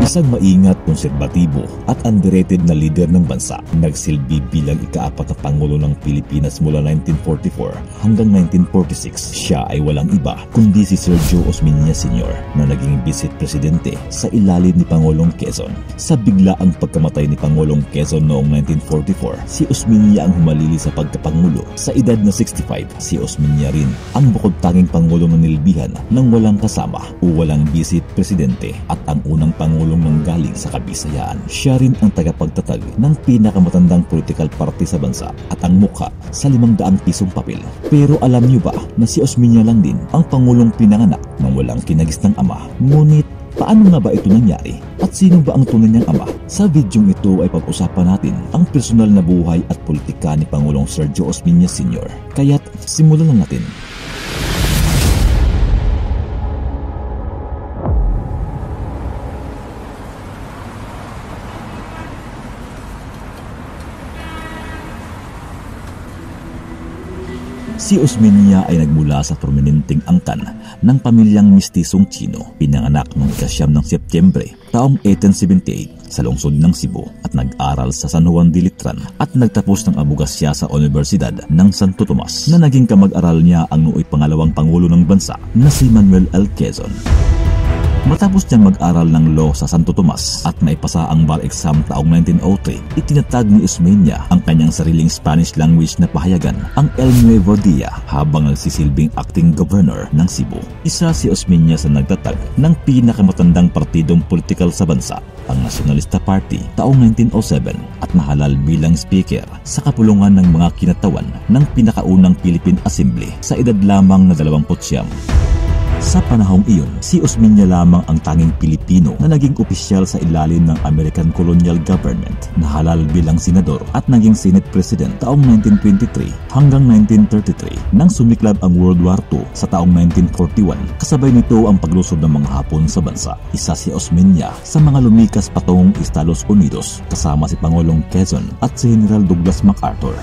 Isang maingat, konserbatibo at underrated na leader ng bansa. Nagsilbi bilang ika-4 na Pangulo ng Pilipinas mula 1944 hanggang 1946. Siya ay walang iba kundi si Sergio Osmeña Sr. na naging Vice Presidente sa ilalim ni Pangulong Quezon. Sa biglaang pagkamatay ni Pangulong Quezon noong 1944, si Osmeña ang humalili sa pagkapangulo. Sa edad na 65, si Osmeña rin ang bukod tanging Pangulo ng nilbihan ng walang kasama o walang Vice Presidente at ang unang Pangulong nanggaling sa kabisayaan. Siya rin ang tagapagtatag ng pinakamatandang political party sa bansa at ang mukha sa 500 pisong papel. Pero alam niyo ba na si Osmeña lang din ang Pangulong pinanganak ng walang kinagisnang ama? Ngunit paano nga ba ito nangyari? At sino ba ang tunay niyang ama? Sa videong ito ay pag-usapan natin ang personal na buhay at politika ni Pangulong Sergio Osmeña Sr. Kaya't simulan na natin. Si Osmeña ay nagmula sa prominenteng angkan ng pamilyang mistisong Chino. Pinanganak noong 9 ng Setyembre taong 1878 sa lungsod ng Cebu at nag-aral sa San Juan de Letran at nagtapos ng abogasya sa Universidad ng Santo Tomas na naging kamag-aral niya ang nooy pangalawang Pangulo ng bansa na si Manuel L. Quezon. Matapos niyang mag-aral ng law sa Santo Tomas at naipasa ang bar exam taong 1903, itinatag ni Osmeña ang kanyang sariling Spanish language na pahayagan, ang El Nuevo Dia, habang nagsisilbing acting governor ng Cebu. Isa si Osmeña sa nagtatag ng pinakamatandang partidong politikal sa bansa, ang Nacionalista Party, taong 1907 at nahalal bilang speaker sa kapulungan ng mga kinatawan ng pinakaunang Philippine Assembly sa edad lamang na 29. Sa panahong iyon, si Osmeña lamang ang tanging Pilipino na naging opisyal sa ilalim ng American Colonial Government, nahalal bilang senador at naging Senate President taong 1923 hanggang 1933 nang sumiklab ang World War II sa taong 1941. Kasabay nito ang paglusod ng mga Hapon sa bansa. Isa si Osmeña sa mga lumikas patungong Estados Unidos kasama si Pangulong Quezon at si General Douglas MacArthur.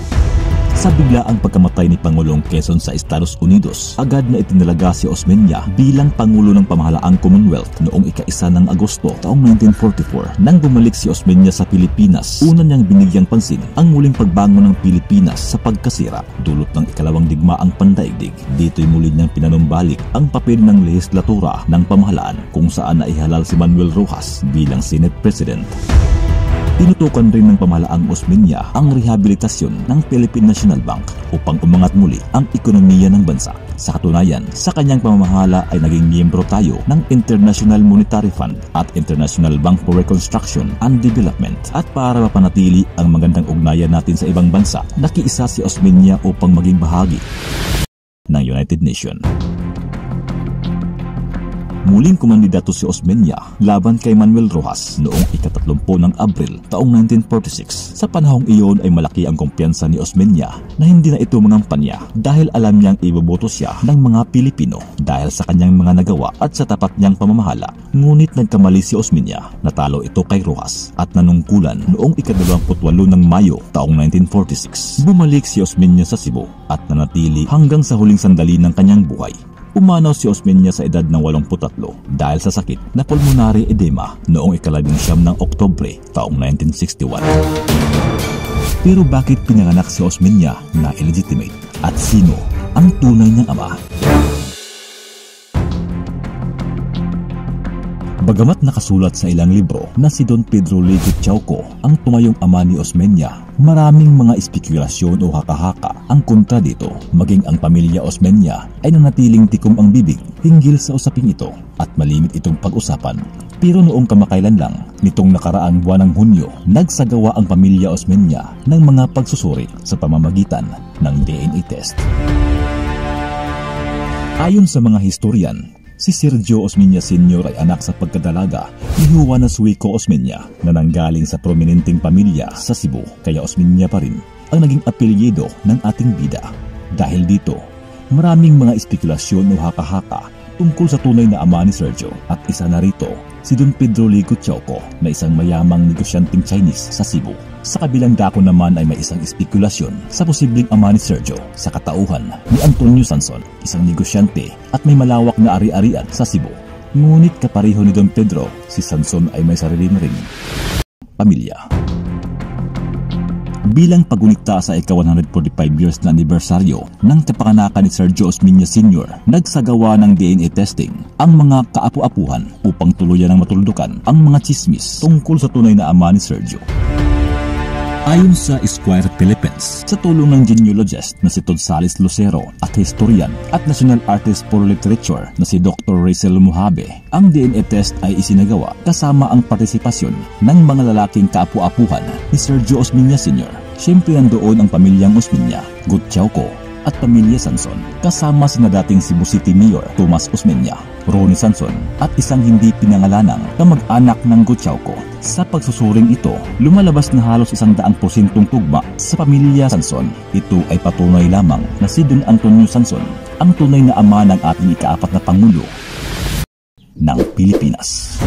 Sa biglaang pagkamatay ni Pangulong Quezon sa Estados Unidos, agad na itinalaga si Osmeña bilang Pangulo ng Pamahalaang Commonwealth noong ika-1 ng Agosto taong 1944. Nang bumalik si Osmeña sa Pilipinas, una niyang binigyang pansin ang muling pagbangon ng Pilipinas sa pagkasira dulot ng ikalawang digmaang pandaigdig. Dito'y muli niyang pinanumbalik ang papel ng lehislatura ng pamahalaan kung saan naihalal si Manuel Rojas bilang Senate President. Tinutukan rin ng pamahalaang Osmeña ang rehabilitasyon ng Philippine National Bank upang umangat muli ang ekonomiya ng bansa. Sa katunayan, sa kanyang pamamahala ay naging miyembro tayo ng International Monetary Fund at International Bank for Reconstruction and Development. At para mapanatili ang magandang ugnayan natin sa ibang bansa, nakiisa si Osmeña upang maging bahagi ng United Nations. Muling kumandidato si Osmeña laban kay Manuel Rojas noong ika-30 ng Abril taong 1946. Sa panahong iyon ay malaki ang kumpiyansa ni Osmeña na hindi na ito mangampanya dahil alam niyang iboboto siya ng mga Pilipino dahil sa kanyang mga nagawa at sa tapat niyang pamamahala. Ngunit nagkamali si Osmeña, natalo ito kay Rojas at nanungkulan noong ika-28 ng Mayo taong 1946. Bumalik si Osmeña sa Cebu at nanatili hanggang sa huling sandali ng kanyang buhay. Umanaw si Osmeña sa edad ng 83 dahil sa sakit na pulmonary edema noong ika-19 ng Oktubre taong 1961. Pero bakit pinanganak si Osmeña na illegitimate at sino ang tunay niyang ama? Bagamat nakasulat sa ilang libro na si Don Pedro Ligot Chauco ang tumayong ama ni Osmeña, maraming mga espekulasyon o haka-haka ang kontra dito. Maging ang pamilya Osmeña ay nanatiling tikom ang bibig hinggil sa usaping ito at malimit itong pag-usapan. Pero noong kamakailan lang, nitong nakaraang buwan ng Hunyo, nagsagawa ang pamilya Osmeña ng mga pagsusuri sa pamamagitan ng DNA test. Ayon sa mga historian, si Sergio Osmeña Sr. ay anak sa pagkadalaga ni Juana Suico Osmeña na nanggaling sa prominenteng pamilya sa Cebu, kaya Osmeña pa rin ang naging apelyido ng ating bida. Dahil dito, maraming mga espekulasyon o haka-haka tungkol sa tunay na ama ni Sergio at isa na rito si Don Pedro Ligot Chauco na isang mayamang negosyanteng Chinese sa Cebu. Sa kabilang dako naman ay may isang espekulasyon sa posibleng ama ni Sergio sa katauhan ni Antonio Sanson, isang negosyante at may malawak na ari-arian sa Cebu. Ngunit kapareho ni Don Pedro, si Sanson ay may sarili na ring pamilya. Bilang pagunita sa ika-145 years na anibersaryo ng kapanganakan ni Sergio Osmeña Sr., nagsagawa ng DNA testing ang mga kaapu-apuhan upang tuluyan ng matuldukan ang mga chismis tungkol sa tunay na ama ni Sergio. Ayon sa Esquire Philippines, sa tulong ng genealogist na si Todd Salis Lucero at historian at national artist for literature na si Dr. Rachel Muhabe, ang DNA test ay isinagawa kasama ang partisipasyon ng mga lalaking kaapu-apuhan ni Sergio Osmeña Sr. Siyempre nandoon ang pamilyang Osmeña, Gutchauco at pamilya Sanson, kasama sina dating Cebu City Mayor Tomas Osmeña, Ronnie Sanson at isang hindi pinangalanang kamag-anak ng Gutchauco. Sa pagsusuring ito, lumalabas na halos 100% tugma sa pamilya Sanson. Ito ay patunay lamang na si Don Antonio Sanson ang tunay na ama ng ating ika-4 na Pangulo ng Pilipinas.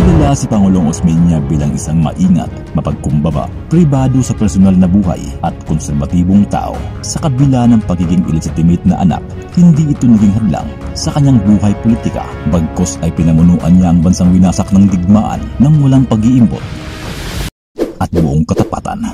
Kilala si Pangulong Osmeña bilang isang maingat, mapagkumbaba, pribado sa personal na buhay at konserbatibong tao. Sa kabila ng pagiging illegitimate na anak, hindi ito naging hadlang sa kanyang buhay politika, bagkus ay pinamunuan niya ang bansang winasak ng digmaan ng walang pag-iimbot at buong katapatan.